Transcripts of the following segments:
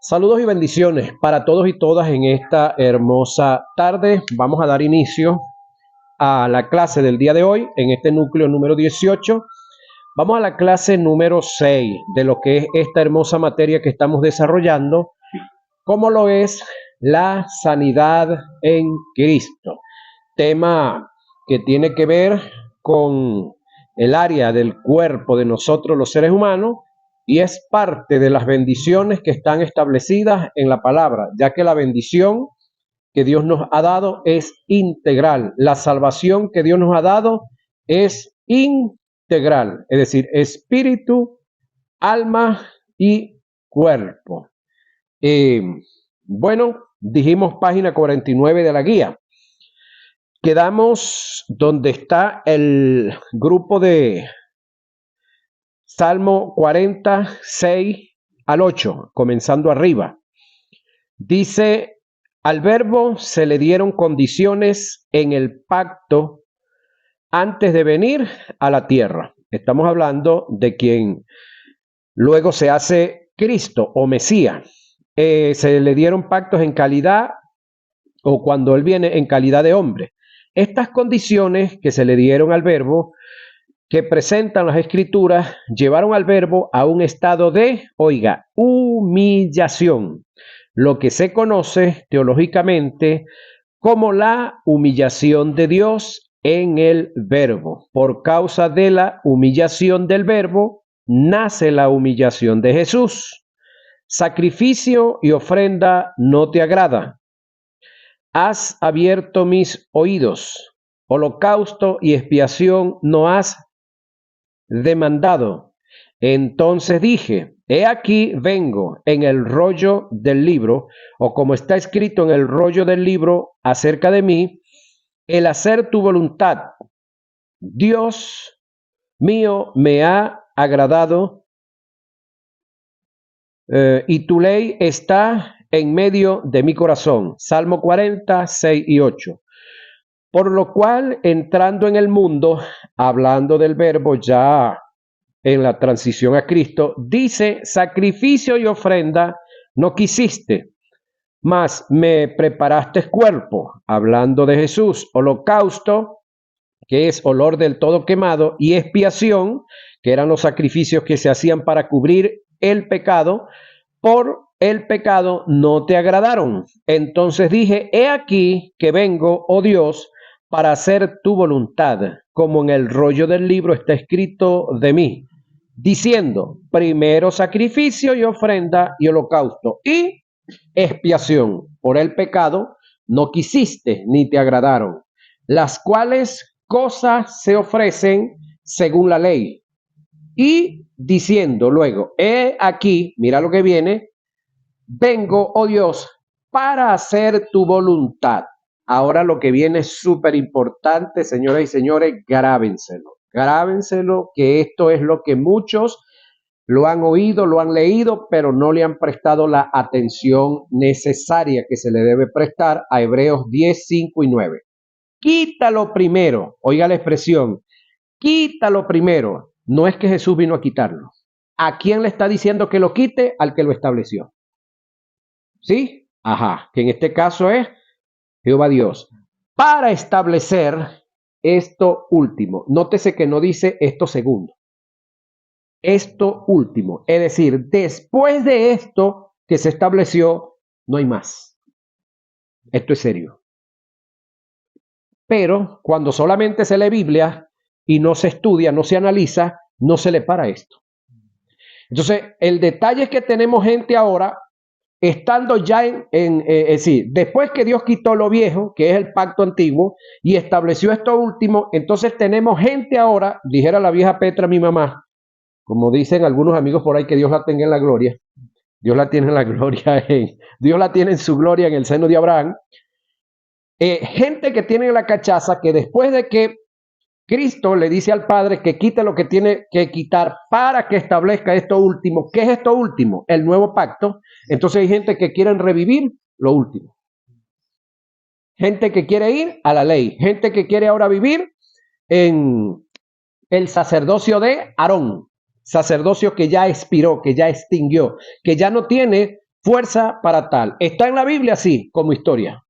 Saludos y bendiciones para todos y todas en esta hermosa tarde. Vamos a dar inicio a la clase del día de hoy en este núcleo número 18. Vamos a la clase número 6 de lo que es esta hermosa materia que estamos desarrollando, como lo es la sanidad en Cristo. Tema que tiene que ver con el área del cuerpo de nosotros los seres humanos y es parte de las bendiciones que están establecidas en la palabra, ya que la bendición que Dios nos ha dado es integral. La salvación que Dios nos ha dado es integral, es decir, espíritu, alma y cuerpo. Dijimos página 49 de la guía. Quedamos donde está el grupo de Salmo 46 al 8, comenzando arriba. Dice, al verbo se le dieron condiciones en el pacto antes de venir a la tierra. Estamos hablando de quien luego se hace Cristo o Mesías. Se le dieron pactos en calidad o cuando él viene en calidad de hombre. Estas condiciones que se le dieron al verbo que presentan las escrituras llevaron al verbo a un estado de, humillación, lo que se conoce teológicamente como la humillación de Dios en el verbo. Por causa de la humillación del verbo, nace la humillación de Jesús. Sacrificio y ofrenda no te agrada. Has abierto mis oídos. Holocausto y expiación no has demandado. Entonces dije, he aquí vengo en el rollo del libro, o como está escrito en el rollo del libro acerca de mí, el hacer tu voluntad. Dios mío, me ha agradado y tu ley está en medio de mi corazón. Salmo 40, 6 y 8. Por lo cual, entrando en el mundo, hablando del verbo ya en la transición a Cristo, dice, sacrificio y ofrenda no quisiste, mas me preparaste cuerpo, hablando de Jesús, holocausto, que es olor del todo quemado, y expiación, que eran los sacrificios que se hacían para cubrir el pecado, por el pecado no te agradaron. Entonces dije, he aquí que vengo, oh Dios, para hacer tu voluntad, como en el rollo del libro está escrito de mí, diciendo, primero sacrificio y ofrenda y holocausto, y expiación por el pecado no quisiste ni te agradaron, las cuales cosas se ofrecen según la ley. Y diciendo luego, he aquí, mira lo que viene, vengo, oh Dios, para hacer tu voluntad. Ahora lo que viene es súper importante, señoras y señores, grábenselo. Grábenselo, que esto es lo que muchos lo han oído, lo han leído, pero no le han prestado la atención necesaria que se le debe prestar a Hebreos 10, 5 y 9. Quítalo primero, oiga la expresión, quítalo primero. No es que Jesús vino a quitarlo. ¿A quién le está diciendo que lo quite? Al que lo estableció. ¿Sí? Ajá, que en este caso es Jehová Dios. Para establecer esto último. Nótese que no dice esto segundo. Esto último. Es decir, después de esto que se estableció, no hay más. Esto es serio. Pero cuando solamente se lee Biblia y no se estudia, no se analiza, no se le para esto. Entonces, el detalle es que tenemos gente ahora, estando ya después que Dios quitó lo viejo, que es el pacto antiguo, y estableció esto último, entonces tenemos gente ahora, dijera la vieja Petra, mi mamá, como dicen algunos amigos por ahí, que Dios la tenga en la gloria. Dios la tiene en la gloria, Dios la tiene en su gloria en el seno de Abraham. Gente que tiene la cachaza, que después de que Cristo le dice al Padre que quite lo que tiene que quitar para que establezca esto último. ¿Qué es esto último? El nuevo pacto. Entonces hay gente que quiere revivir lo último. Gente que quiere ir a la ley. Gente que quiere ahora vivir en el sacerdocio de Aarón. Sacerdocio que ya expiró, que ya extinguió, que ya no tiene fuerza para tal. Está en la Biblia, sí, como historia.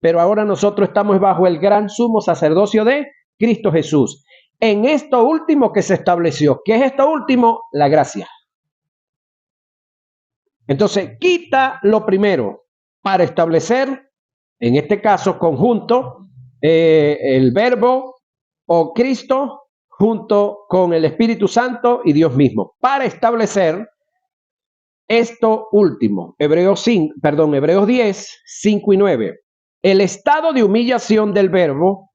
Pero ahora nosotros estamos bajo el gran sumo sacerdocio de Cristo Jesús. En esto último que se estableció. ¿Qué es esto último? La gracia. Entonces, quita lo primero para establecer, en este caso, conjunto, el Verbo o Cristo junto con el Espíritu Santo y Dios mismo, para establecer esto último. Hebreos 10, 5 y 9. El estado de humillación del Verbo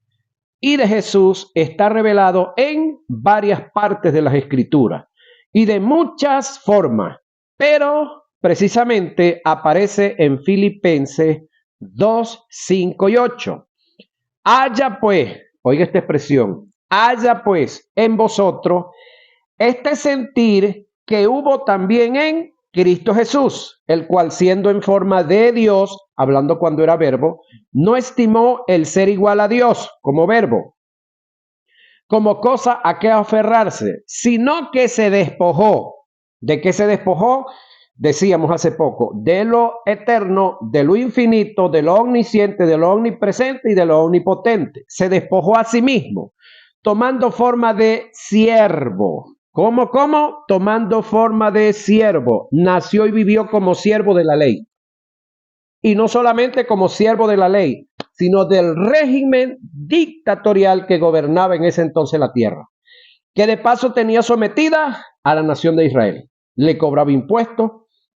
y de Jesús está revelado en varias partes de las Escrituras y de muchas formas, pero precisamente aparece en Filipenses 2, 5 y 8. Haya pues, oiga esta expresión, haya pues en vosotros este sentir que hubo también en Cristo Jesús, el cual siendo en forma de Dios, hablando cuando era verbo, no estimó el ser igual a Dios como verbo, como cosa a que aferrarse, sino que se despojó. ¿De qué se despojó? Decíamos hace poco, de lo eterno, de lo infinito, de lo omnisciente, de lo omnipresente y de lo omnipotente. Se despojó a sí mismo, tomando forma de siervo. ¿Cómo? Tomando forma de siervo. Nació y vivió como siervo de la ley. Y no solamente como siervo de la ley, sino del régimen dictatorial que gobernaba en ese entonces la tierra, que de paso tenía sometida a la nación de Israel. Le cobraba impuestos,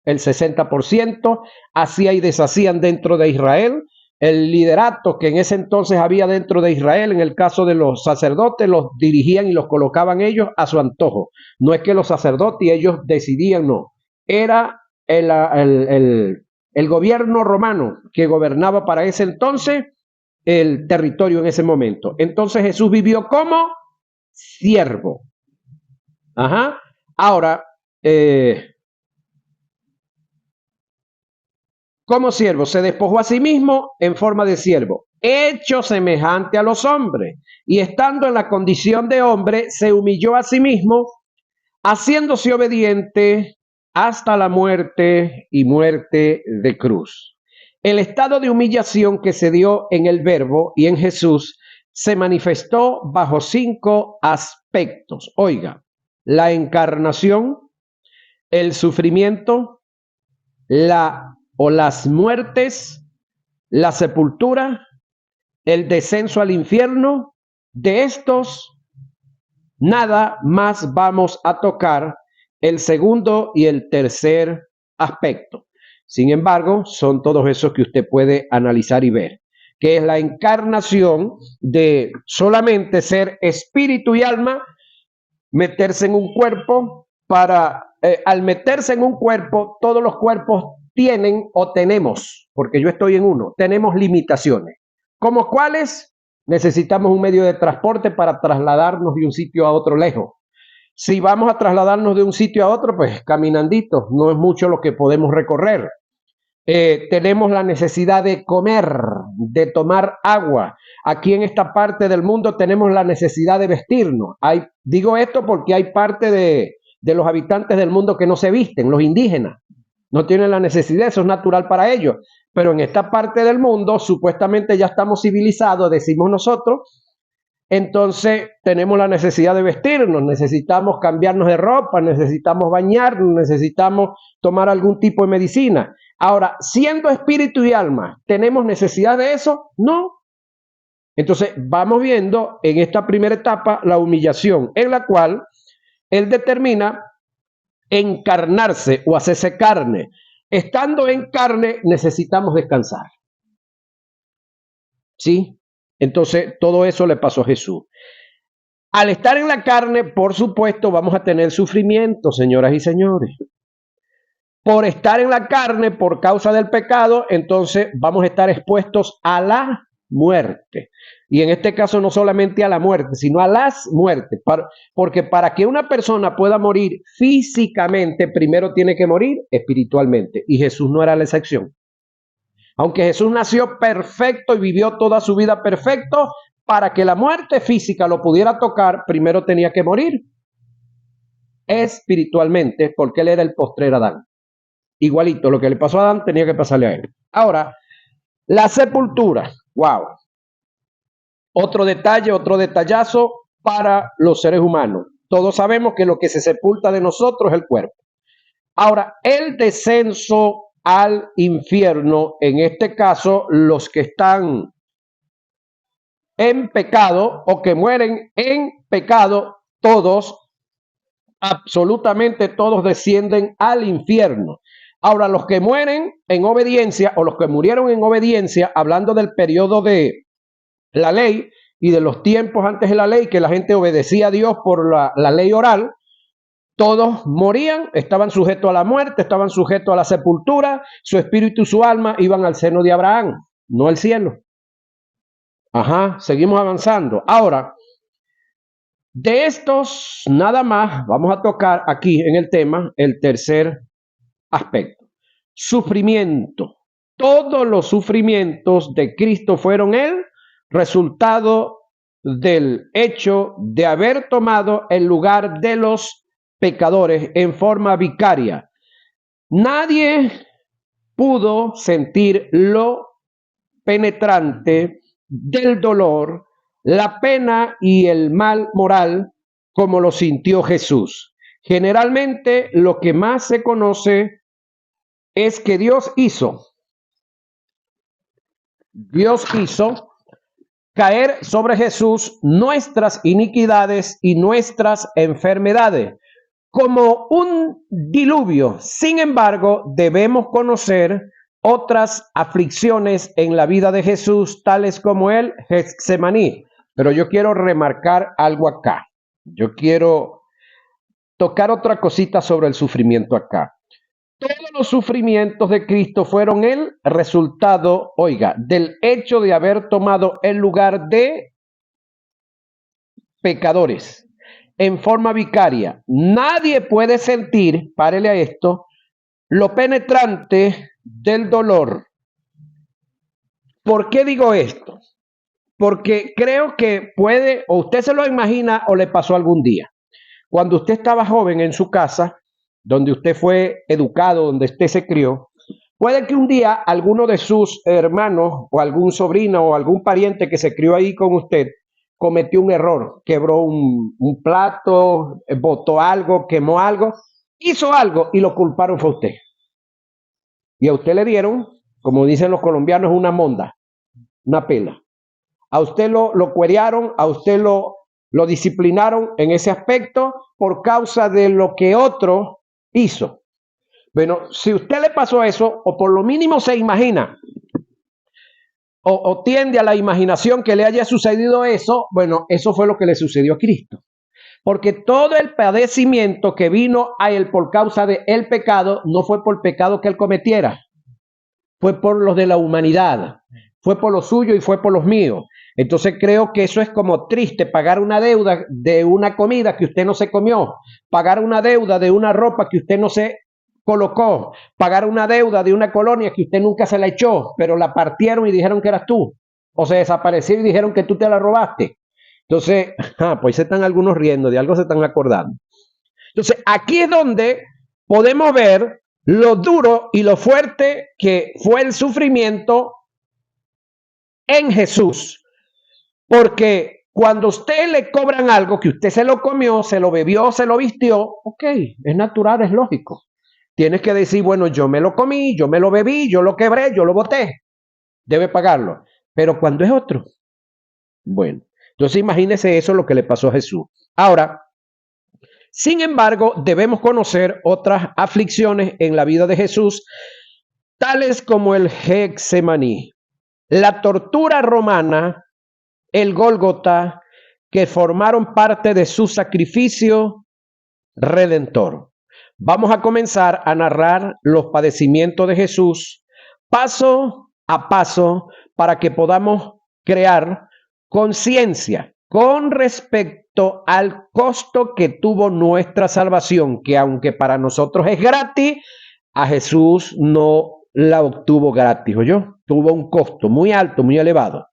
el 60%, hacía y deshacían dentro de Israel. El liderato que en ese entonces había dentro de Israel, en el caso de los sacerdotes, los dirigían y los colocaban ellos a su antojo. No es que los sacerdotes y ellos decidían, no. Era el gobierno romano que gobernaba para ese entonces el territorio en ese momento. Entonces Jesús vivió como siervo. Ajá. Ahora, como siervo, se despojó a sí mismo en forma de siervo, hecho semejante a los hombres, y estando en la condición de hombre, se humilló a sí mismo, haciéndose obediente hasta la muerte y muerte de cruz. El estado de humillación que se dio en el Verbo y en Jesús se manifestó bajo 5 aspectos. Oiga, la encarnación, el sufrimiento, las muertes, la sepultura, el descenso al infierno. De estos, nada más vamos a tocar el segundo y el tercer aspecto. Sin embargo, son todos esos que usted puede analizar y ver, que es la encarnación de solamente ser espíritu y alma, meterse en un cuerpo para, al meterse en un cuerpo, todos los cuerpos tienen o tenemos, porque yo estoy en uno, tenemos limitaciones. ¿Como cuáles? Necesitamos un medio de transporte para trasladarnos de un sitio a otro lejos. Si vamos a trasladarnos de un sitio a otro, pues caminandito, no es mucho lo que podemos recorrer. Tenemos la necesidad de comer, de tomar agua. Aquí en esta parte del mundo tenemos la necesidad de vestirnos. Digo esto porque hay parte de los habitantes del mundo que no se visten, los indígenas. No tienen la necesidad, eso es natural para ellos. Pero en esta parte del mundo supuestamente ya estamos civilizados, decimos nosotros. Entonces tenemos la necesidad de vestirnos, necesitamos cambiarnos de ropa, necesitamos bañarnos, necesitamos tomar algún tipo de medicina. Ahora, siendo espíritu y alma, ¿tenemos necesidad de eso? No. Entonces vamos viendo en esta primera etapa la humillación, en la cual él determina encarnarse o hacerse carne. Estando en carne necesitamos descansar. ¿Sí? Entonces, todo eso le pasó a Jesús. Al estar en la carne, por supuesto, vamos a tener sufrimiento, señoras y señores. Por estar en la carne, por causa del pecado, entonces vamos a estar expuestos a la muerte. Y en este caso no solamente a la muerte, sino a las muertes. Porque para que una persona pueda morir físicamente, primero tiene que morir espiritualmente. Y Jesús no era la excepción. Aunque Jesús nació perfecto y vivió toda su vida perfecto, para que la muerte física lo pudiera tocar, primero tenía que morir espiritualmente, porque él era el postrer Adán. igualito, lo que le pasó a Adán tenía que pasarle a él. Ahora, la sepultura, wow. Otro detalle, otro detallazo para los seres humanos. Todos sabemos que lo que se sepulta de nosotros es el cuerpo. Ahora, el descenso al infierno, en este caso, los que están en pecado o que mueren en pecado, todos, absolutamente todos descienden al infierno. Ahora, los que mueren en obediencia o los que murieron en obediencia, hablando del periodo de la ley y de los tiempos antes de la ley, que la gente obedecía a Dios por la ley oral, todos morían, estaban sujetos a la muerte, estaban sujetos a la sepultura, su espíritu y su alma iban al seno de Abraham, no al cielo. Ajá, seguimos avanzando. Ahora, de estos, nada más, vamos a tocar aquí en el tema el tercer aspecto. Sufrimiento. Todos los sufrimientos de Cristo fueron el resultado del hecho de haber tomado el lugar de los pecadores en forma vicaria. Nadie pudo sentir lo penetrante del dolor, la pena y el mal moral como lo sintió Jesús. Generalmente lo que más se conoce es que Dios hizo caer sobre Jesús nuestras iniquidades y nuestras enfermedades como un diluvio. Sin embargo, debemos conocer otras aflicciones en la vida de Jesús, tales como el Getsemaní. Pero yo quiero remarcar algo acá. Yo quiero tocar otra cosita sobre el sufrimiento acá. Todos los sufrimientos de Cristo fueron el resultado, oiga, del hecho de haber tomado el lugar de pecadores en forma vicaria. Nadie puede sentir, párele a esto, lo penetrante del dolor. ¿Por qué digo esto? Porque creo que puede, o usted se lo imagina o le pasó algún día. Cuando usted estaba joven en su casa, donde usted fue educado, donde usted se crió, puede que un día alguno de sus hermanos o algún sobrino o algún pariente que se crió ahí con usted cometió un error, quebró un plato, botó algo, quemó algo, hizo algo y lo culparon fue a usted. Y a usted le dieron, como dicen los colombianos, una monda, una pela. A usted lo cuerearon, a usted lo disciplinaron en ese aspecto por causa de lo que otro hizo. Bueno, si usted le pasó eso, o por lo mínimo se imagina, o tiende a la imaginación que le haya sucedido eso, bueno, eso fue lo que le sucedió a Cristo. Porque todo el padecimiento que vino a él por causa del pecado, no fue por el pecado que él cometiera, fue por los de la humanidad, fue por los suyos y fue por los míos. Entonces creo que eso es como triste, pagar una deuda de una comida que usted no se comió, pagar una deuda de una ropa que usted no se colocó, pagar una deuda de una colonia que usted nunca se la echó, pero la partieron y dijeron que eras tú, o se desapareció y dijeron que tú te la robaste. Entonces, pues se están algunos riendo, de algo se están acordando. Entonces, aquí es donde podemos ver lo duro y lo fuerte que fue el sufrimiento en Jesús. Porque cuando a usted le cobran algo que usted se lo comió, se lo bebió, se lo vistió, ok, es natural, es lógico. Tienes que decir, bueno, yo me lo comí, yo me lo bebí, yo lo quebré, yo lo boté. Debe pagarlo. Pero cuando es otro, bueno, entonces imagínese eso lo que le pasó a Jesús. Ahora, sin embargo, debemos conocer otras aflicciones en la vida de Jesús, tales como el Getsemaní, la tortura romana, el Gólgota, que formaron parte de su sacrificio redentor. Vamos a comenzar a narrar los padecimientos de Jesús paso a paso para que podamos crear conciencia con respecto al costo que tuvo nuestra salvación, que aunque para nosotros es gratis, a Jesús no la obtuvo gratis, ¿oyó? Tuvo un costo muy alto, muy elevado.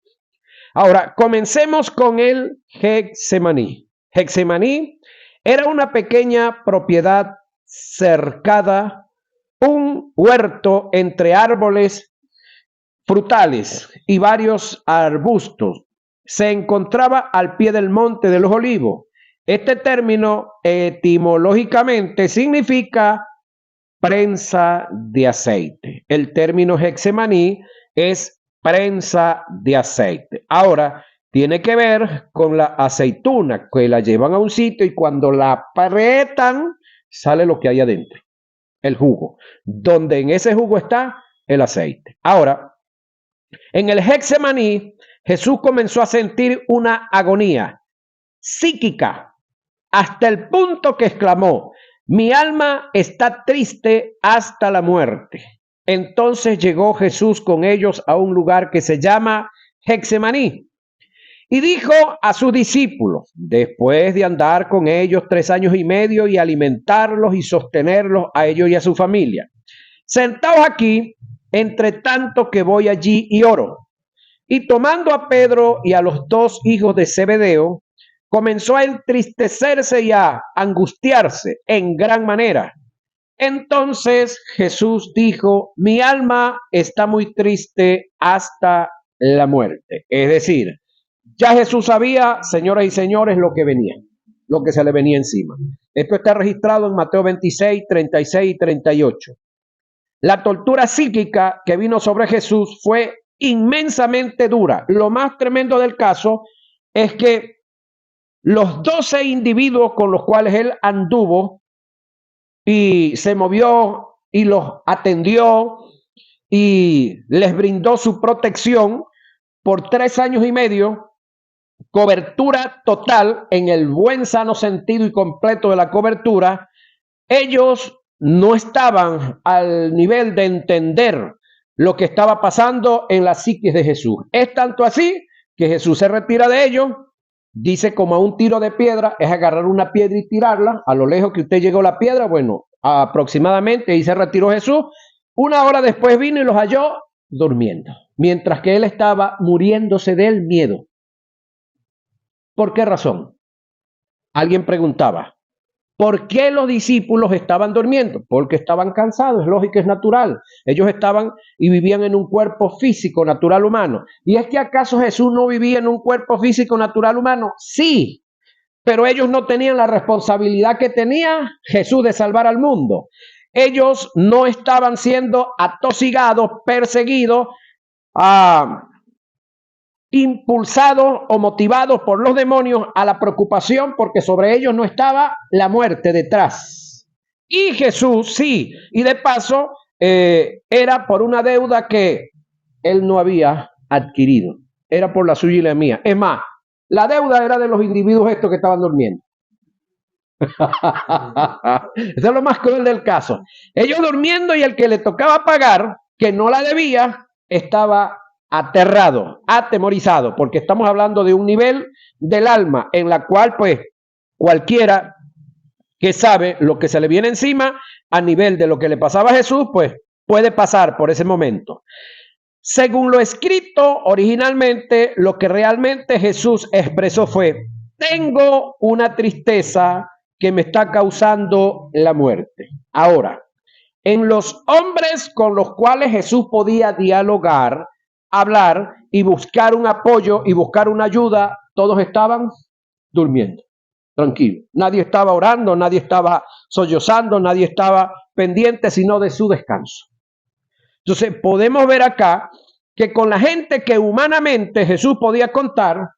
Ahora, comencemos con el Getsemaní. Getsemaní era una pequeña propiedad cercada un huerto entre árboles frutales y varios arbustos. Se encontraba al pie del monte de los olivos. Este término etimológicamente significa prensa de aceite. El término Getsemaní es prensa de aceite. Ahora, tiene que ver con la aceituna, que la llevan a un sitio y cuando la aprietan, sale lo que hay adentro, el jugo, donde en ese jugo está el aceite. Ahora, en el Getsemaní, Jesús comenzó a sentir una agonía psíquica hasta el punto que exclamó: mi alma está triste hasta la muerte. Entonces llegó Jesús con ellos a un lugar que se llama Getsemaní y dijo a sus discípulos, después de andar con ellos 3 años y medio y alimentarlos y sostenerlos a ellos y a su familia: sentaos aquí, entre tanto que voy allí y oro. Y tomando a Pedro y a los 2 hijos de Zebedeo, comenzó a entristecerse y a angustiarse en gran manera. Entonces Jesús dijo: mi alma está muy triste hasta la muerte. Es decir, ya Jesús sabía, señoras y señores, lo que venía, lo que se le venía encima. Esto está registrado en Mateo 26, 36 y 38. La tortura psíquica que vino sobre Jesús fue inmensamente dura. Lo más tremendo del caso es que los 12 individuos con los cuales él anduvo y se movió y los atendió y les brindó su protección por 3 años y medio, cobertura total en el buen sano sentido y completo de la cobertura, ellos no estaban al nivel de entender lo que estaba pasando en la psiquis de Jesús. Es tanto así que Jesús se retira de ellos, dice como a un tiro de piedra, es agarrar una piedra y tirarla, a lo lejos que usted llegó la piedra, bueno, aproximadamente, ahí se retiró Jesús. 1 hora después vino y los halló durmiendo, mientras que él estaba muriéndose del miedo. ¿Por qué razón? Alguien preguntaba. ¿Por qué los discípulos estaban durmiendo? Porque estaban cansados, es lógico, es natural. Ellos estaban y vivían en un cuerpo físico, natural, humano. ¿Y es que acaso Jesús no vivía en un cuerpo físico, natural, humano? Sí, pero ellos no tenían la responsabilidad que tenía Jesús de salvar al mundo. Ellos no estaban siendo atosigados, perseguidos, impulsados o motivados por los demonios a la preocupación, porque sobre ellos no estaba la muerte detrás. Y Jesús sí, y de paso era por una deuda que él no había adquirido, era por la suya y la mía. Es más, la deuda era de los individuos estos que estaban durmiendo. Eso es lo más cruel del caso. Ellos durmiendo y el que le tocaba pagar, que no la debía, estaba aterrado, atemorizado, porque estamos hablando de un nivel del alma en la cual pues cualquiera que sabe lo que se le viene encima a nivel de lo que le pasaba a Jesús, pues puede pasar por ese momento. Según lo escrito originalmente, lo que realmente Jesús expresó fue: tengo una tristeza que me está causando la muerte. Ahora, en los hombres con los cuales Jesús podía dialogar, hablar y buscar un apoyo y buscar una ayuda, todos estaban durmiendo, tranquilos. Nadie estaba orando, nadie estaba sollozando, nadie estaba pendiente sino de su descanso. Entonces podemos ver acá que con la gente que humanamente Jesús podía contar,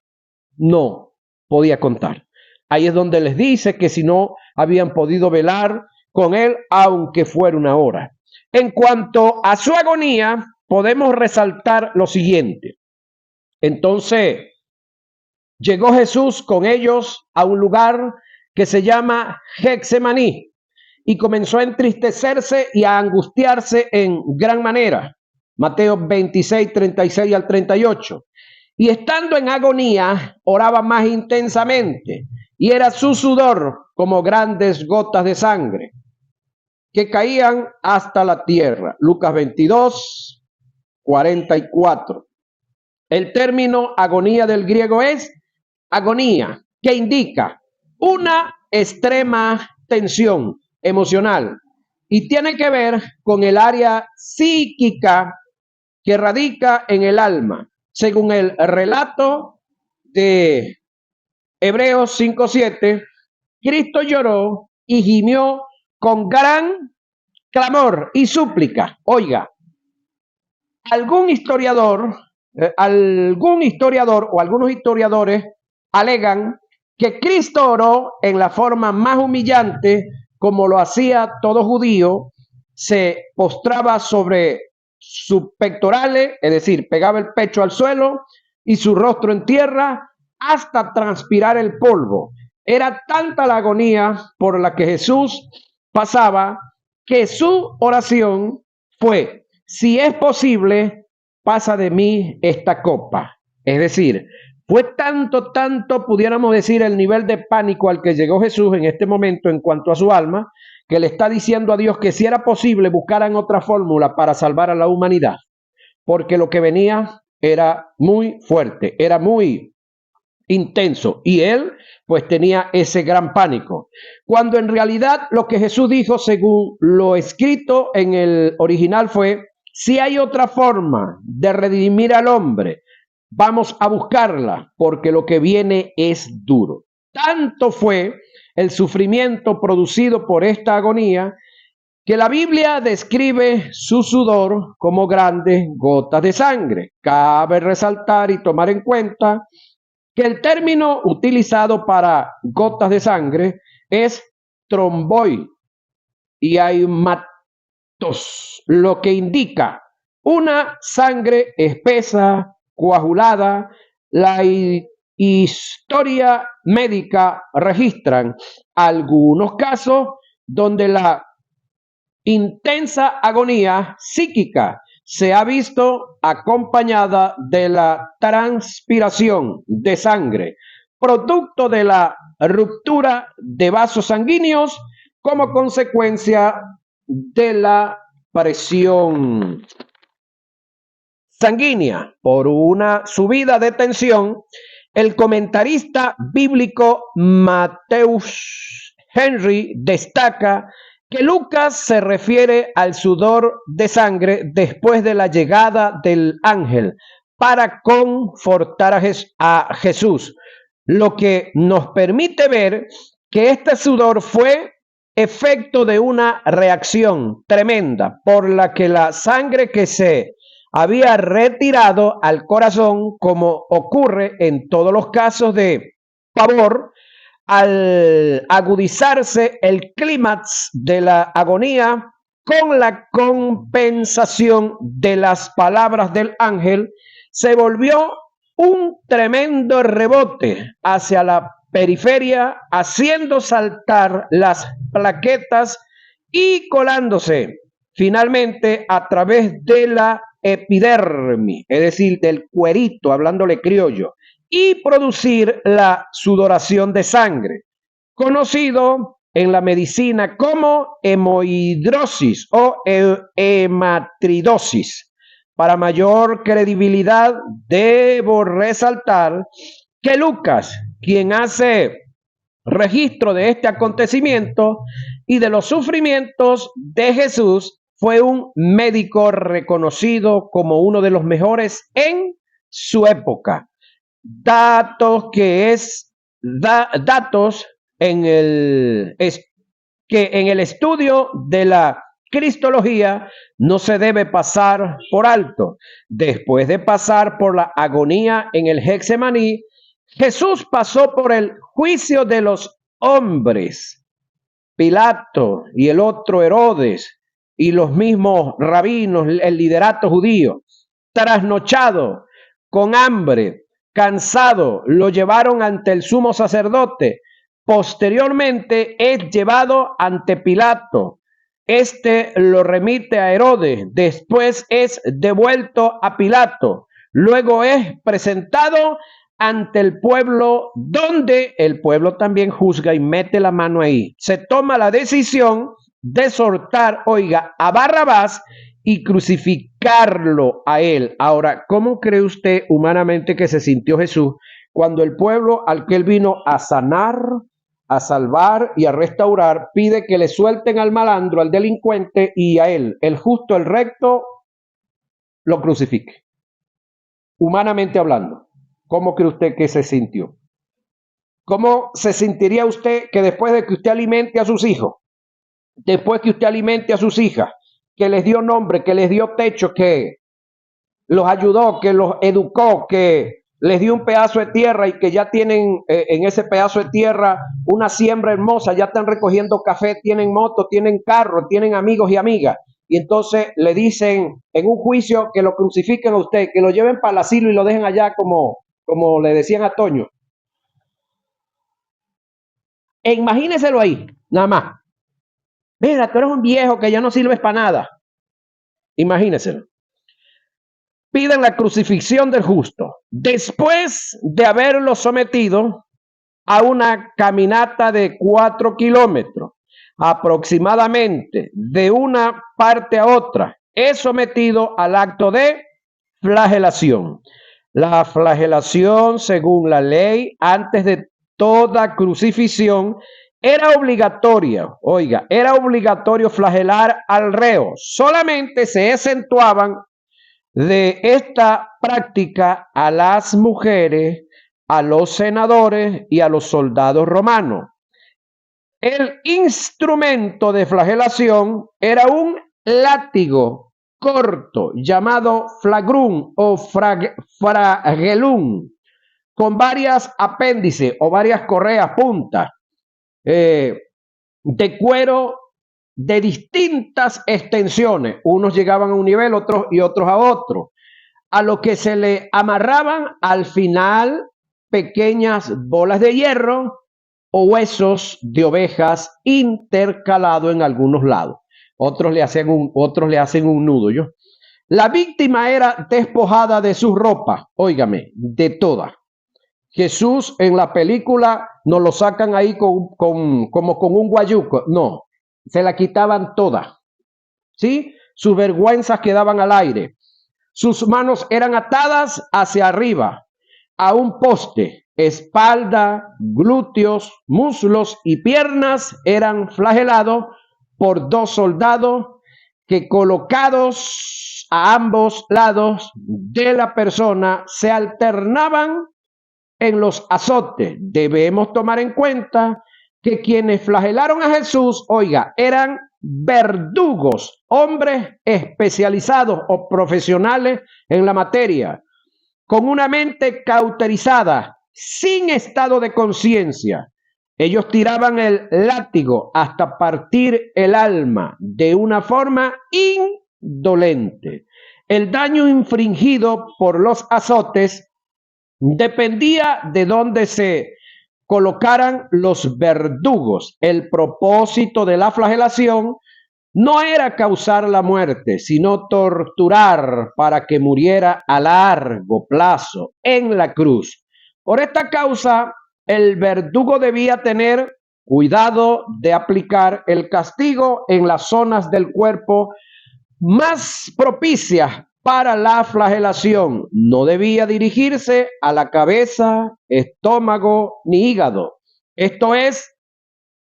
no podía contar. Ahí es donde les dice que si no habían podido velar con él, aunque fuera 1 hora. En cuanto a su agonía, podemos resaltar lo siguiente. Entonces, llegó Jesús con ellos a un lugar que se llama Getsemaní y comenzó a entristecerse y a angustiarse en gran manera. Mateo 26, 36 al 38. Y estando en agonía, oraba más intensamente, y era su sudor como grandes gotas de sangre que caían hasta la tierra. Lucas 22, 44. El término agonía del griego es agonía, que indica una extrema tensión emocional y tiene que ver con el área psíquica que radica en el alma. Según el relato de Hebreos 5:7, Cristo lloró y gimió con gran clamor y súplica. Oiga, algún historiador, o algunos historiadores alegan que Cristo oró en la forma más humillante, como lo hacía todo judío. Se postraba sobre sus pectorales, es decir, pegaba el pecho al suelo y su rostro en tierra hasta transpirar el polvo. Era tanta la agonía por la que Jesús pasaba que su oración fue: si es posible, pasa de mí esta copa. Es decir, fue tanto, pudiéramos decir, el nivel de pánico al que llegó Jesús en este momento en cuanto a su alma, que le está diciendo a Dios que si era posible buscaran otra fórmula para salvar a la humanidad, porque lo que venía era muy fuerte, era muy intenso, y él pues tenía ese gran pánico, cuando en realidad lo que Jesús dijo según lo escrito en el original fue: si hay otra forma de redimir al hombre, vamos a buscarla, porque lo que viene es duro. Tanto fue el sufrimiento producido por esta agonía que la Biblia describe su sudor como grandes gotas de sangre. Cabe resaltar y tomar en cuenta que el término utilizado para gotas de sangre es tromboi y aimatos, lo que indica una sangre espesa, coagulada. La historia médica registran algunos casos donde la intensa agonía psíquica se ha visto acompañada de la transpiración de sangre, producto de la ruptura de vasos sanguíneos como consecuencia de la presión sanguínea por una subida de tensión. El comentarista bíblico Mateus Henry destaca que Lucas se refiere al sudor de sangre después de la llegada del ángel para confortar a Jesús, lo que nos permite ver que este sudor fue efecto de una reacción tremenda por la que la sangre que se había retirado al corazón, como ocurre en todos los casos de pavor, al agudizarse el clímax de la agonía con la compensación de las palabras del ángel, se volvió un tremendo rebote hacia la periferia, haciendo saltar las plaquetas y colándose finalmente a través de la epidermis, es decir, del cuerito, hablándole criollo, y producir la sudoración de sangre, conocido en la medicina como hemorroidosis o hematridosis. Para mayor credibilidad, debo resaltar que Lucas, quien hace registro de este acontecimiento y de los sufrimientos de Jesús, fue un médico reconocido como uno de los mejores en su época. Datos en que en el estudio de la cristología no se debe pasar por alto. Después de pasar por la agonía en el Getsemaní, Jesús pasó por el juicio de los hombres. Pilato y el otro Herodes y los mismos rabinos, el liderato judío, trasnochado, con hambre, cansado, lo llevaron ante el sumo sacerdote. Posteriormente es llevado ante Pilato. Este lo remite a Herodes, después es devuelto a Pilato, luego es presentado ante el pueblo, donde el pueblo también juzga y mete la mano ahí. Se toma la decisión de soltar, oiga, a Barrabás y crucificarlo a él. Ahora, ¿cómo cree usted humanamente que se sintió Jesús cuando el pueblo al que él vino a sanar, a salvar y a restaurar, pide que le suelten al malandro, al delincuente, y a él, el justo, el recto, lo crucifique. Humanamente hablando, ¿cómo cree usted que se sintió? ¿Cómo se sentiría usted que después de que usted alimente a sus hijos, después que usted alimente a sus hijas, que les dio nombre, que les dio techo, que los ayudó, que los educó, que les dio un pedazo de tierra y que ya tienen en ese pedazo de tierra una siembra hermosa, ya están recogiendo café, tienen moto, tienen carro, tienen amigos y amigas? Y entonces le dicen en un juicio que lo crucifiquen a usted, que lo lleven para el asilo y lo dejen allá como le decían a Toño. E imagínenselo ahí, nada más. Mira, tú eres un viejo que ya no sirves para nada. Imagínenselo. Piden la crucifixión del justo, después de haberlo sometido a una caminata de 4 kilómetros, aproximadamente de una parte a otra, es sometido al acto de flagelación. La flagelación, según la ley, antes de toda crucifixión, era obligatoria. Oiga, era obligatorio flagelar al reo. Solamente se exentuaban de esta práctica a las mujeres, a los senadores y a los soldados romanos. El instrumento de flagelación era un látigo corto llamado flagrum o flagellum, con varias apéndices o varias correas puntas de cuero de distintas extensiones. Unos llegaban a un nivel, otros y otros a otro, a lo que se le amarraban al final pequeñas bolas de hierro o huesos de ovejas intercalado en algunos lados. Otros le hacen un nudo. ¿Yo? La víctima era despojada de sus ropas, óigame, de todas. Jesús en la película nos lo sacan ahí como con un guayuco. No, se la quitaban todas. ¿Sí? Sus vergüenzas quedaban al aire. Sus manos eran atadas hacia arriba a un poste. Espalda, glúteos, muslos y piernas eran flagelados por 2 soldados que, colocados a ambos lados de la persona, se alternaban en los azotes. Debemos tomar en cuenta que quienes flagelaron a Jesús, oiga, eran verdugos, hombres especializados o profesionales en la materia, con una mente cauterizada, sin estado de conciencia. Ellos tiraban el látigo hasta partir el alma de una forma indolente. El daño infringido por los azotes dependía de dónde se colocaran los verdugos. El propósito de la flagelación no era causar la muerte, sino torturar para que muriera a largo plazo en la cruz. Por esta causa, el verdugo debía tener cuidado de aplicar el castigo en las zonas del cuerpo más propicias para la flagelación. No debía dirigirse a la cabeza, estómago ni hígado. Esto es,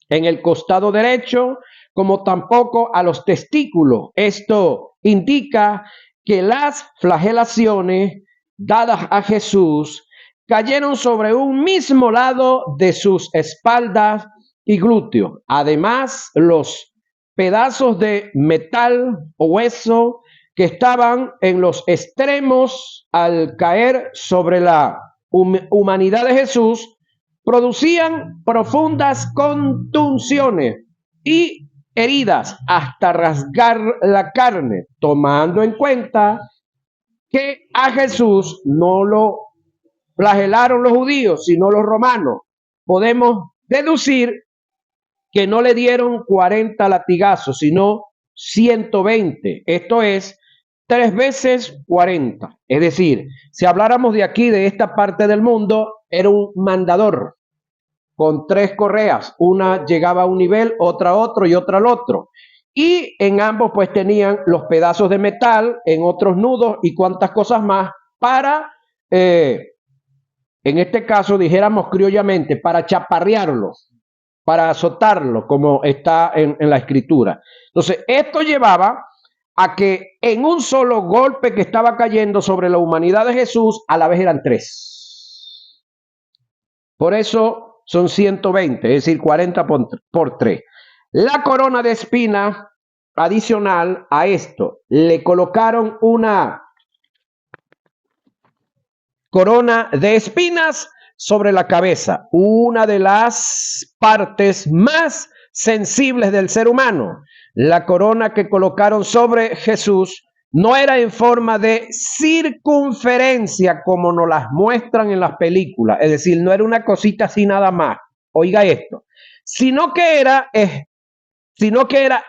en el costado derecho, como tampoco a los testículos. Esto indica que las flagelaciones dadas a Jesús cayeron sobre un mismo lado de sus espaldas y glúteos. Además, los pedazos de metal o hueso que estaban en los extremos al caer sobre la humanidad de Jesús producían profundas contunciones y heridas hasta rasgar la carne, tomando en cuenta que a Jesús no lo flagelaron los judíos, sino los romanos. Podemos deducir que no le dieron 40 latigazos, sino 120. Esto es 3 veces 40. Es decir, si habláramos de aquí, de esta parte del mundo, era un mandador con 3 correas. Una llegaba a un nivel, otra a otro y otra al otro. Y en ambos pues tenían los pedazos de metal, en otros nudos y cuantas cosas más para, en este caso dijéramos criollamente, para chaparrearlos. para azotarlo, como está en la escritura. Entonces, esto llevaba a que en un solo golpe que estaba cayendo sobre la humanidad de Jesús, a la vez eran 3. Por eso son 120, es decir, 40 por 3. La corona de espina adicional a esto, le colocaron una corona de espinas sobre la cabeza, una de las partes más sensibles del ser humano. La corona que colocaron sobre Jesús no era en forma de circunferencia como nos las muestran en las películas, es decir, no era una cosita así nada más, oiga esto, sino que era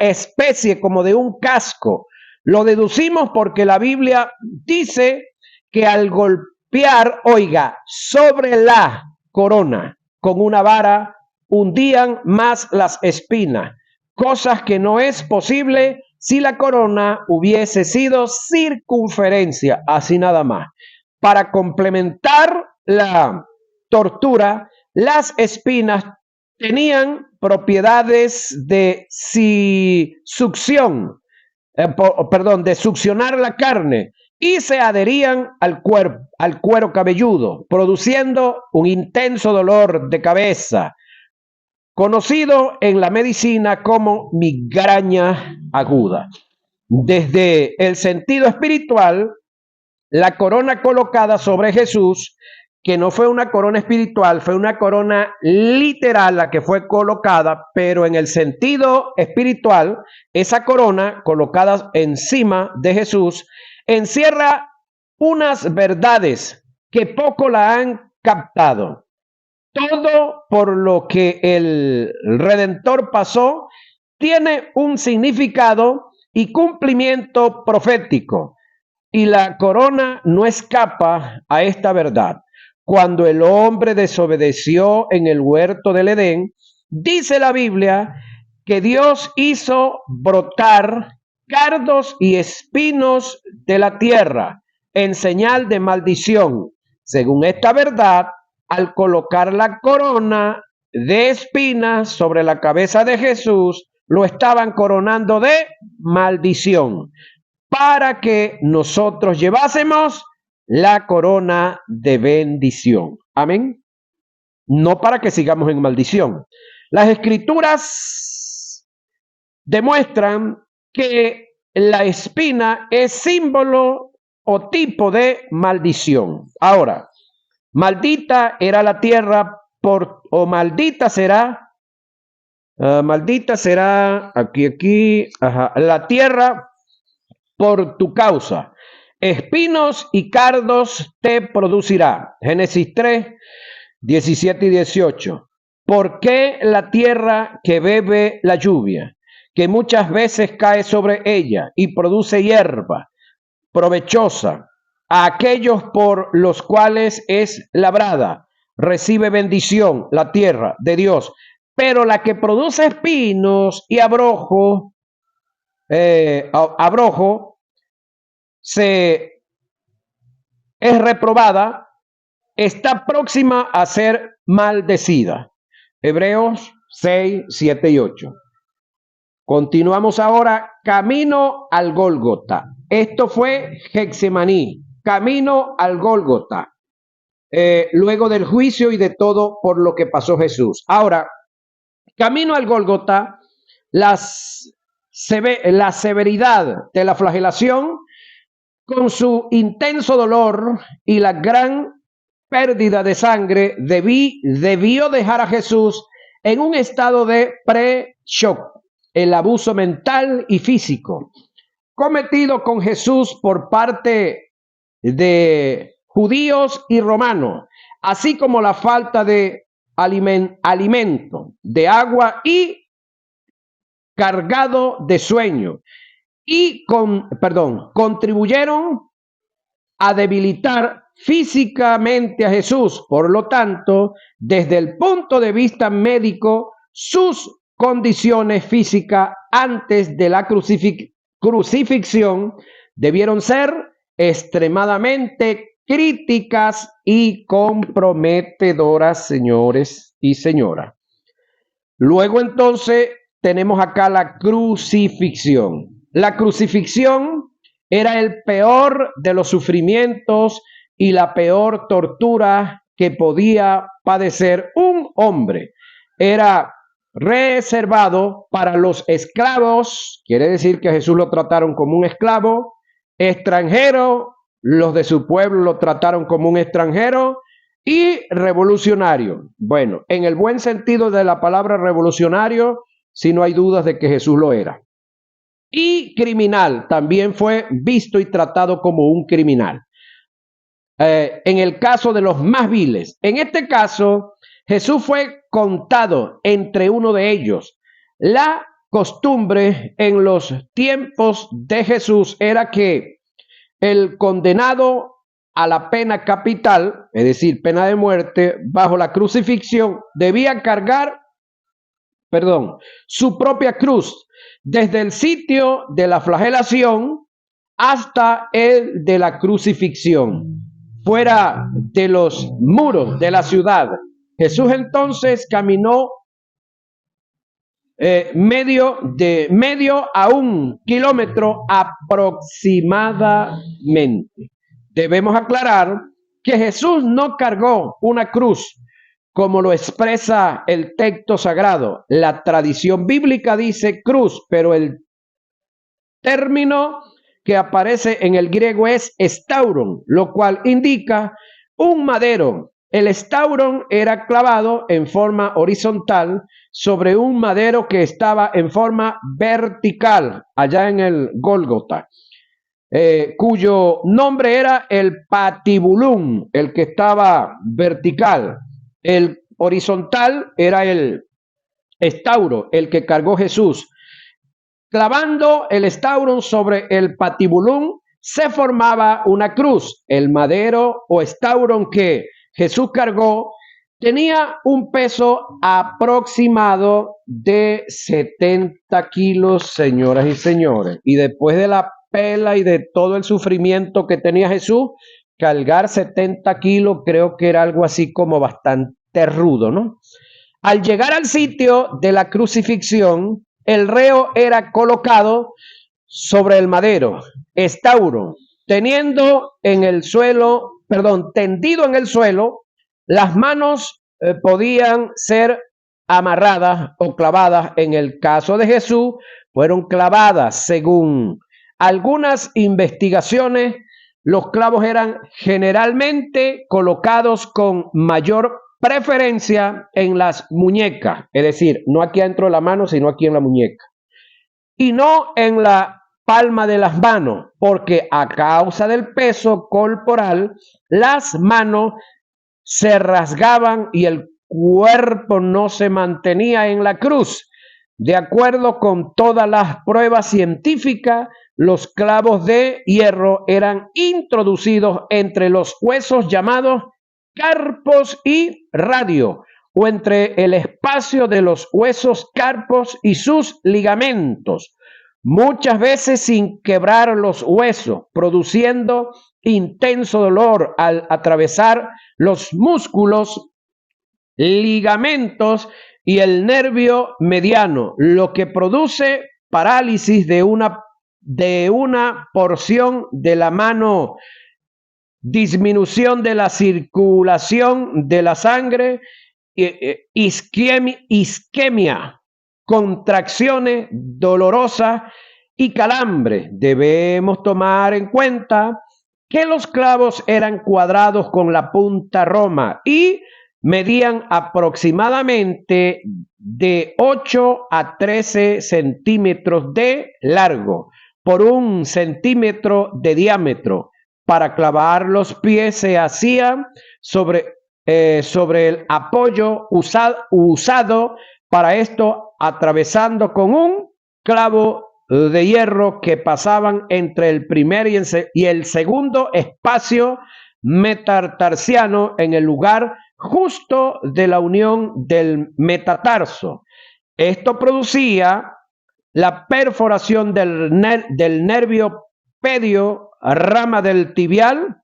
especie como de un casco. Lo deducimos porque la Biblia dice que al golpear, oiga, sobre la corona con una vara, hundían más las espinas, cosas que no es posible si la corona hubiese sido circunferencia, así nada más. Para complementar la tortura, las espinas tenían propiedades de succión, de succionar la carne y se adherían al cuero cabelludo, produciendo un intenso dolor de cabeza, conocido en la medicina como migraña aguda. Desde el sentido espiritual, la corona colocada sobre Jesús, que no fue una corona espiritual, fue una corona literal la que fue colocada, pero en el sentido espiritual, esa corona colocada encima de Jesús encierra unas verdades que poco la han captado. Todo por lo que el Redentor pasó tiene un significado y cumplimiento profético. Y la corona no escapa a esta verdad. Cuando el hombre desobedeció en el huerto del Edén, dice la Biblia que Dios hizo brotar cardos y espinos de la tierra en señal de maldición. Según esta verdad, al colocar la corona de espinas sobre la cabeza de Jesús, lo estaban coronando de maldición, para que nosotros llevásemos la corona de bendición. Amén. No para que sigamos en maldición. Las escrituras demuestran que la espina es símbolo o tipo de maldición. Ahora, maldita era la tierra maldita será la tierra por tu causa. Espinos y cardos te producirá. Génesis 3, 17 y 18. ¿Por qué la tierra que bebe la lluvia, que muchas veces cae sobre ella y produce hierba provechosa, a aquellos por los cuales es labrada, recibe bendición la tierra de Dios, pero la que produce espinos y abrojo es reprobada, está próxima a ser maldecida? Hebreos 6, 7 y 8. Continuamos ahora, camino al Gólgota. Esto fue Getsemaní, camino al Gólgota, luego del juicio y de todo por lo que pasó Jesús. Ahora, camino al Gólgota, la severidad de la flagelación, con su intenso dolor y la gran pérdida de sangre, debió dejar a Jesús en un estado de pre-shock. El abuso mental y físico cometido con Jesús por parte de judíos y romanos, así como la falta de alimento, de agua y cargado de sueño, y contribuyeron a debilitar físicamente a Jesús. Por lo tanto, desde el punto de vista médico, sus condiciones físicas antes de la crucifixión debieron ser extremadamente críticas y comprometedoras, señores y señoras. Luego entonces tenemos acá la crucifixión. La crucifixión era el peor de los sufrimientos y la peor tortura que podía padecer un hombre. Era reservado para los esclavos, quiere decir que a Jesús lo trataron como un esclavo, extranjero, los de su pueblo lo trataron como un extranjero, y revolucionario. Bueno, en el buen sentido de la palabra revolucionario, si no hay dudas de que Jesús lo era. Y criminal, también fue visto y tratado como un criminal. En el caso de los más viles. En este caso, Jesús fue contado entre uno de ellos. La costumbre en los tiempos de Jesús era que el condenado a la pena capital, es decir, pena de muerte, bajo la crucifixión, debía cargar, su propia cruz, desde el sitio de la flagelación hasta el de la crucifixión, fuera de los muros de la ciudad. Jesús entonces caminó medio a 1 kilómetro aproximadamente. Debemos aclarar que Jesús no cargó una cruz como lo expresa el texto sagrado. La tradición bíblica dice cruz, pero el término que aparece en el griego es estauron, lo cual indica un madero. El estauron era clavado en forma horizontal sobre un madero que estaba en forma vertical allá en el Gólgota, cuyo nombre era el patibulum, el que estaba vertical. El horizontal era el estauro, el que cargó Jesús. Clavando el estauron sobre el patibulum, se formaba una cruz. El madero o estauron que Jesús cargó tenía un peso aproximado de 70 kilos, señoras y señores. Y después de la pela y de todo el sufrimiento que tenía Jesús, cargar 70 kilos creo que era algo así como bastante rudo, ¿no? Al llegar al sitio de la crucifixión, el reo era colocado sobre el madero, estauro, tendido en el suelo, las manos podían ser amarradas o clavadas. En el caso de Jesús, fueron clavadas. Según algunas investigaciones, los clavos eran generalmente colocados con mayor preferencia en las muñecas, es decir, no aquí adentro de la mano, sino aquí en la muñeca, y no en la palma de las manos, porque a causa del peso corporal, las manos se rasgaban y el cuerpo no se mantenía en la cruz. De acuerdo con todas las pruebas científicas, los clavos de hierro eran introducidos entre los huesos llamados carpos y radio, o entre el espacio de los huesos carpos y sus ligamentos, muchas veces sin quebrar los huesos, produciendo intenso dolor al atravesar los músculos, ligamentos y el nervio mediano, lo que produce parálisis de una porción de la mano, disminución de la circulación de la sangre, isquemia, contracciones dolorosas y calambre. Debemos tomar en cuenta que los clavos eran cuadrados con la punta roma y medían aproximadamente de 8 a 13 centímetros de largo por 1 centímetro de diámetro. Para clavar los pies se hacía sobre el apoyo usado para esto, atravesando con un clavo de hierro que pasaban entre el primer y el segundo espacio metatarsiano en el lugar justo de la unión del metatarso. Esto producía la perforación del nervio pedio, rama del tibial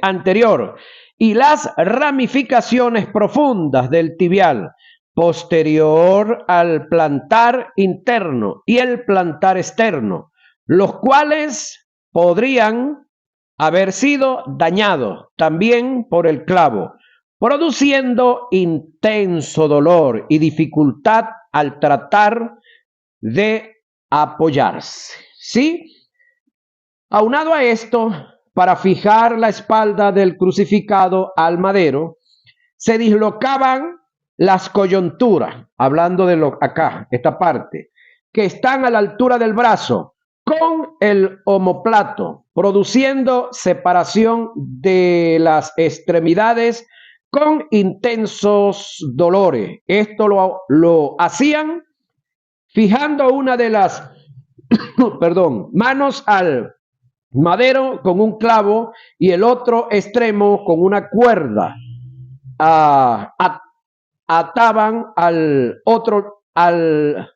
anterior, y las ramificaciones profundas del tibial, posterior al plantar interno y el plantar externo, los cuales podrían haber sido dañados también por el clavo, produciendo intenso dolor y dificultad al tratar de apoyarse. ¿Sí? Aunado a esto, para fijar la espalda del crucificado al madero, se dislocaban las coyunturas, hablando de acá, esta parte, que están a la altura del brazo, con el omóplato, produciendo separación de las extremidades con intensos dolores. Esto lo hacían fijando una de las manos al madero con un clavo y el otro extremo con una cuerda. Ataban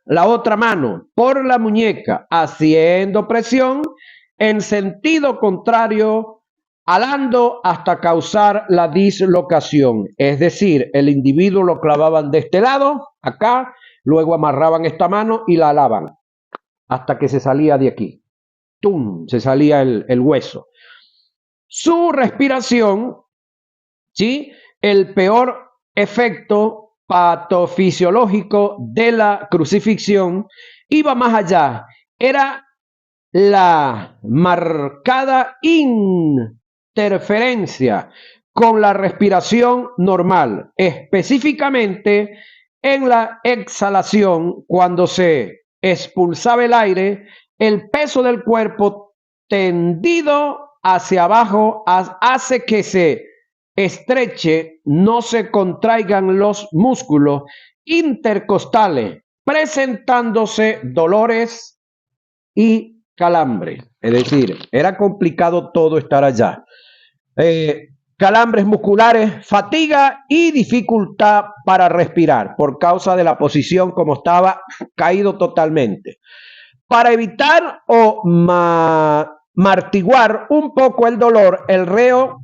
la otra mano por la muñeca, haciendo presión en sentido contrario, alando hasta causar la dislocación. Es decir, el individuo lo clavaban de este lado, acá, luego amarraban esta mano y la alaban hasta que se salía de aquí. ¡Tum! Se salía el hueso. Su respiración, ¿sí? El peor efecto patofisiológico de la crucifixión iba más allá. Era la marcada interferencia con la respiración normal, específicamente en la exhalación, cuando se expulsaba el aire, el peso del cuerpo tendido hacia abajo hace que se estreche, no se contraigan los músculos intercostales, presentándose dolores y calambre. Es decir, era complicado todo estar allá. Calambres musculares, fatiga y dificultad para respirar por causa de la posición como estaba caído totalmente. Para evitar o martiguar un poco el dolor, el reo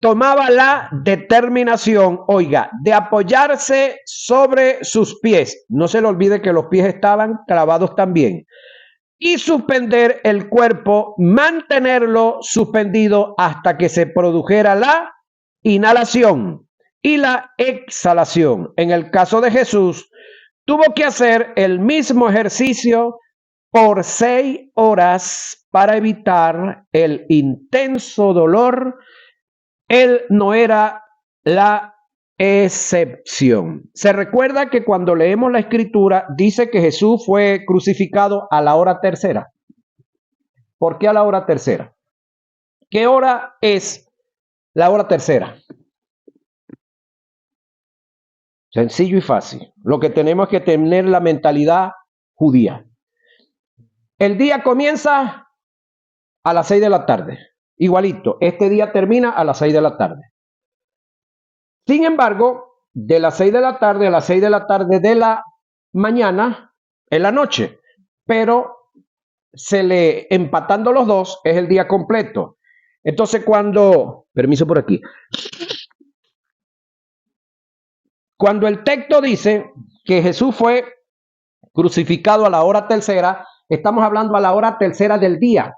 tomaba la determinación, oiga, de apoyarse sobre sus pies. No se le olvide que los pies estaban clavados también. Y suspender el cuerpo, mantenerlo suspendido hasta que se produjera la inhalación y la exhalación. En el caso de Jesús, tuvo que hacer el mismo ejercicio por 6 horas para evitar el intenso dolor. Él no era la excepción. Se recuerda que cuando leemos la escritura dice que Jesús fue crucificado a la hora tercera. ¿Por qué a la hora tercera? ¿Qué hora es la hora tercera? Sencillo y fácil. Lo que tenemos es que tener la mentalidad judía. El día comienza a las 6 de la tarde. Igualito, este día termina a las 6 de la tarde. Sin embargo, de las 6 de la tarde a las 6 de la tarde de la mañana es la noche, pero empatando los dos es el día completo. Entonces permiso por aquí, cuando el texto dice que Jesús fue crucificado a la hora tercera, estamos hablando a la hora tercera del día.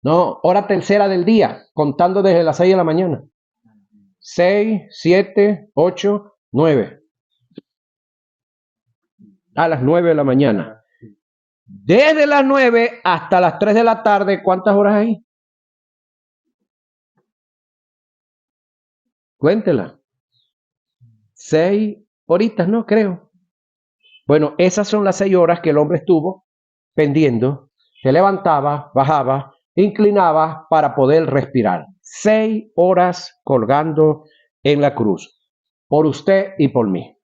No, hora tercera del día, contando desde las 6 de la mañana. 6, 7, 8, 9. A las 9 de la mañana. Desde las 9 hasta las 3 de la tarde, ¿cuántas horas hay? Cuéntela. 6 horitas, ¿no? Creo. Bueno, esas son las 6 horas que el hombre estuvo pendiendo. Se levantaba, bajaba, inclinaba para poder respirar. 6 horas colgando en la cruz. Por usted y por mí.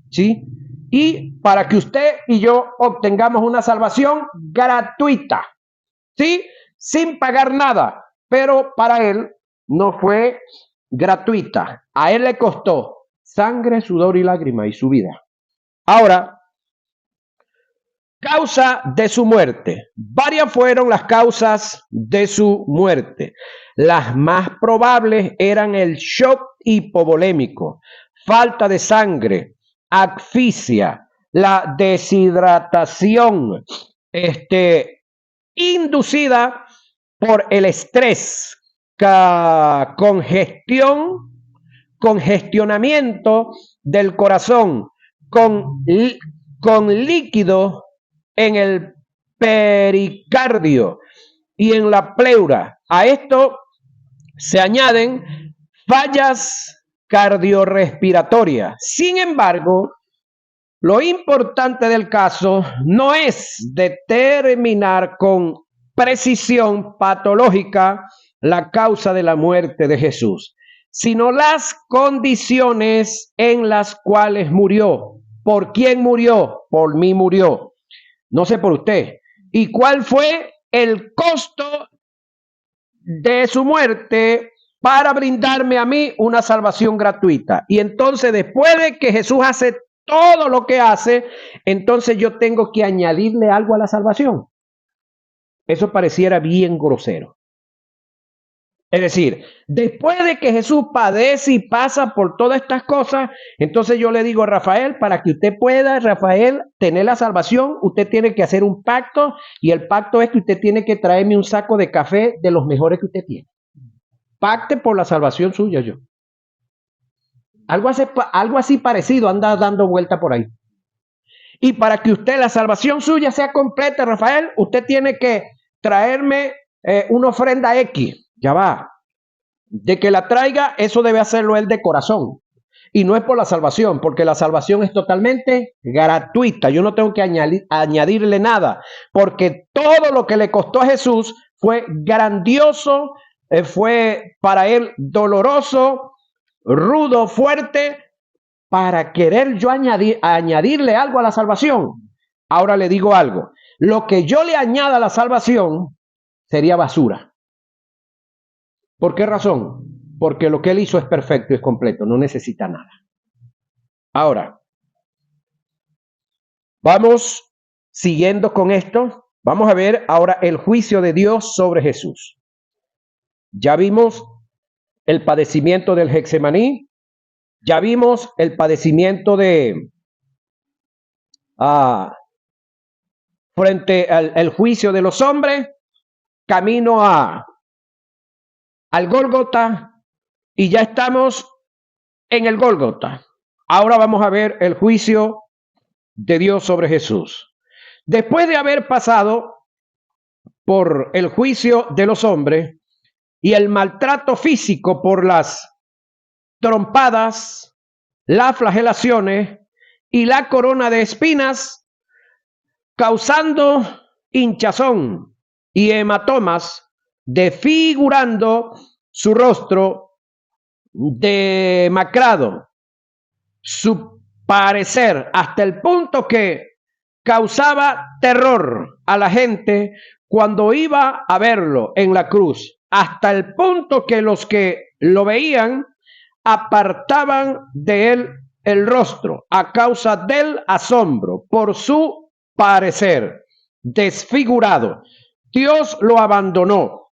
¿Sí? Y para que usted y yo obtengamos una salvación gratuita. ¿Sí? Sin pagar nada. Pero para él no fue gratuita. A él le costó sangre, sudor y lágrima y su vida. Ahora, causa de su muerte. Varias fueron las causas de su muerte. Las más probables eran el shock hipovolémico, falta de sangre, asfixia, la deshidratación, inducida por el estrés, congestionamiento del corazón, con líquido en el pericardio y en la pleura. A esto se añaden fallas cardiorrespiratorias. Sin embargo, lo importante del caso no es determinar con precisión patológica la causa de la muerte de Jesús, sino las condiciones en las cuales murió. ¿Por quién murió? Por mí murió. No sé por usted. ¿Y cuál fue el costo de su muerte para brindarme a mí una salvación gratuita? Y entonces, después de que Jesús hace todo lo que hace, entonces yo tengo que añadirle algo a la salvación. Eso pareciera bien grosero. Es decir, después de que Jesús padece y pasa por todas estas cosas, entonces yo le digo a Rafael, para que usted pueda, Rafael, tener la salvación, usted tiene que hacer un pacto, y el pacto es que usted tiene que traerme un saco de café de los mejores que usted tiene. Pacte por la salvación suya yo. Algo así parecido anda dando vuelta por ahí. Y para que usted, la salvación suya sea completa, Rafael, usted tiene que traerme una ofrenda X. Ya va. De que la traiga, eso debe hacerlo él de corazón. Y no es por la salvación, porque la salvación es totalmente gratuita. Yo no tengo que añadirle nada, porque todo lo que le costó a Jesús fue grandioso, fue para él doloroso, rudo, fuerte, para querer yo añadirle algo a la salvación. Ahora le digo algo. Lo que yo le añada a la salvación sería basura. ¿Por qué razón? Porque lo que él hizo es perfecto y es completo, no necesita nada. Ahora, vamos siguiendo con esto. Vamos a ver ahora el juicio de Dios sobre Jesús. Ya vimos el padecimiento del Getsemaní, ya vimos el padecimiento frente al juicio de los hombres, camino al Gólgota, y ya estamos en el Gólgota. Ahora vamos a ver el juicio de Dios sobre Jesús. Después de haber pasado por el juicio de los hombres y el maltrato físico por las trompadas, las flagelaciones y la corona de espinas, causando hinchazón y hematomas, desfigurando su rostro demacrado, su parecer, hasta el punto que causaba terror a la gente cuando iba a verlo en la cruz, hasta el punto que los que lo veían apartaban de él el rostro a causa del asombro por su parecer desfigurado. Dios lo abandonó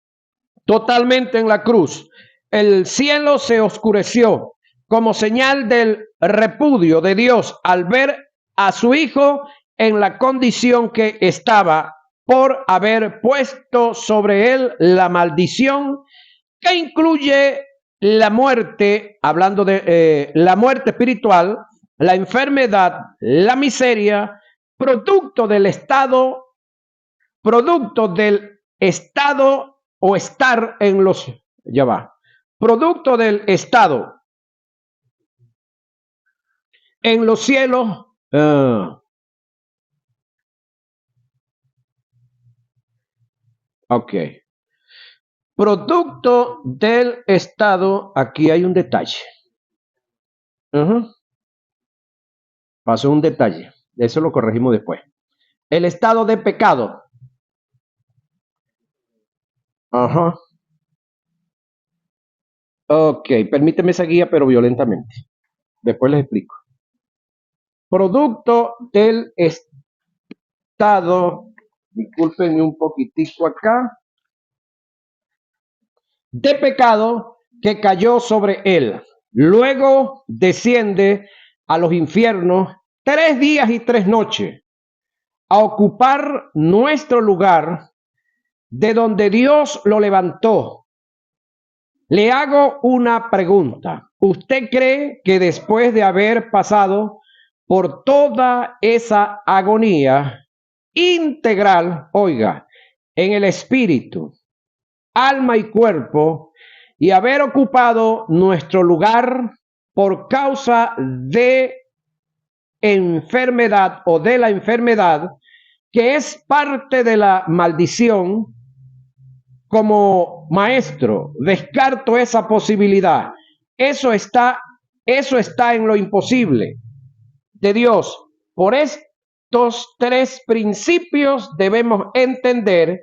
totalmente en la cruz. El cielo se oscureció como señal del repudio de Dios al ver a su Hijo en la condición que estaba, por haber puesto sobre él la maldición que incluye la muerte, hablando de la muerte espiritual, la enfermedad, la miseria, producto del estado o estar en los, ya va, producto del estado en los cielos, ok, producto del estado, aquí hay un detalle, pasó un detalle, eso lo corregimos después, el estado de pecado, ok, permíteme esa guía pero violentamente, después les explico. Producto del estado, discúlpenme un poquitico acá, de pecado que cayó sobre él. Luego desciende a los infiernos 3 días y 3 noches a ocupar nuestro lugar de donde Dios lo levantó. Le hago una pregunta. ¿Usted cree que después de haber pasado por toda esa agonía integral, oiga, en el espíritu, alma y cuerpo, y haber ocupado nuestro lugar por causa de enfermedad o de la enfermedad, que es parte de la maldición, como maestro, descarto esa posibilidad. Eso está en lo imposible de Dios. Por estos 3 principios debemos entender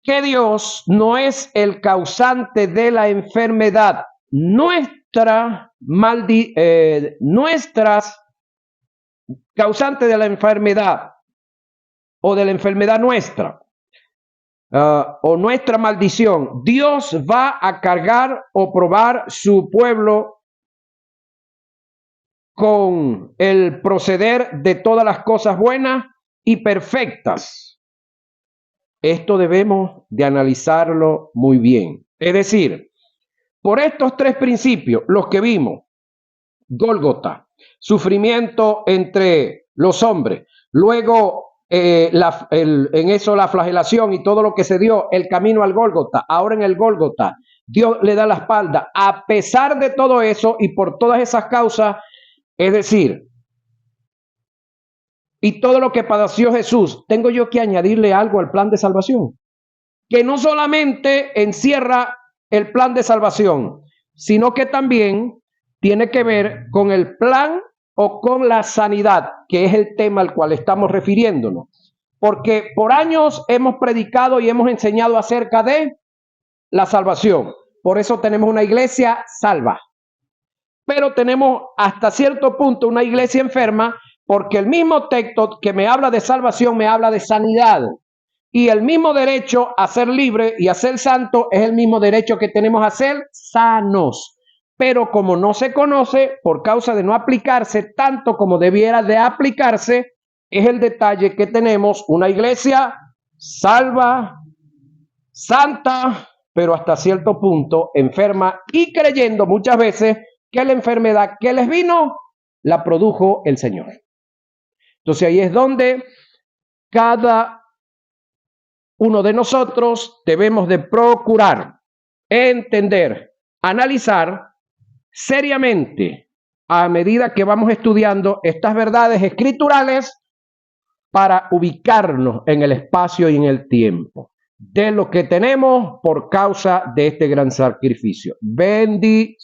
que Dios no es el causante de la enfermedad. Nuestras causantes de la enfermedad o de la enfermedad nuestra o nuestra maldición, Dios va a cargar o probar su pueblo con el proceder de todas las cosas buenas y perfectas. Esto debemos de analizarlo muy bien. Es decir, por estos 3 principios, los que vimos, Gólgota, sufrimiento entre los hombres, luego en eso la flagelación y todo lo que se dio, el camino al Gólgota, ahora en el Gólgota, Dios le da la espalda, a pesar de todo eso y por todas esas causas, es decir, y todo lo que padeció Jesús, tengo yo que añadirle algo al plan de salvación, que no solamente encierra el plan de salvación, sino que también tiene que ver con el plan o con la sanidad, que es el tema al cual estamos refiriéndonos. Porque por años hemos predicado y hemos enseñado acerca de la salvación. Por eso tenemos una iglesia salva. Pero tenemos hasta cierto punto una iglesia enferma, porque el mismo texto que me habla de salvación me habla de sanidad. Y el mismo derecho a ser libre y a ser santo es el mismo derecho que tenemos a ser sanos. Pero como no se conoce, por causa de no aplicarse tanto como debiera de aplicarse, es el detalle que tenemos una iglesia salva, santa, pero hasta cierto punto enferma y creyendo muchas veces que la enfermedad que les vino la produjo el Señor. Entonces ahí es donde cada uno de nosotros debemos de procurar entender, analizar seriamente a medida que vamos estudiando estas verdades escriturales para ubicarnos en el espacio y en el tiempo de lo que tenemos por causa de este gran sacrificio. Bendiciones.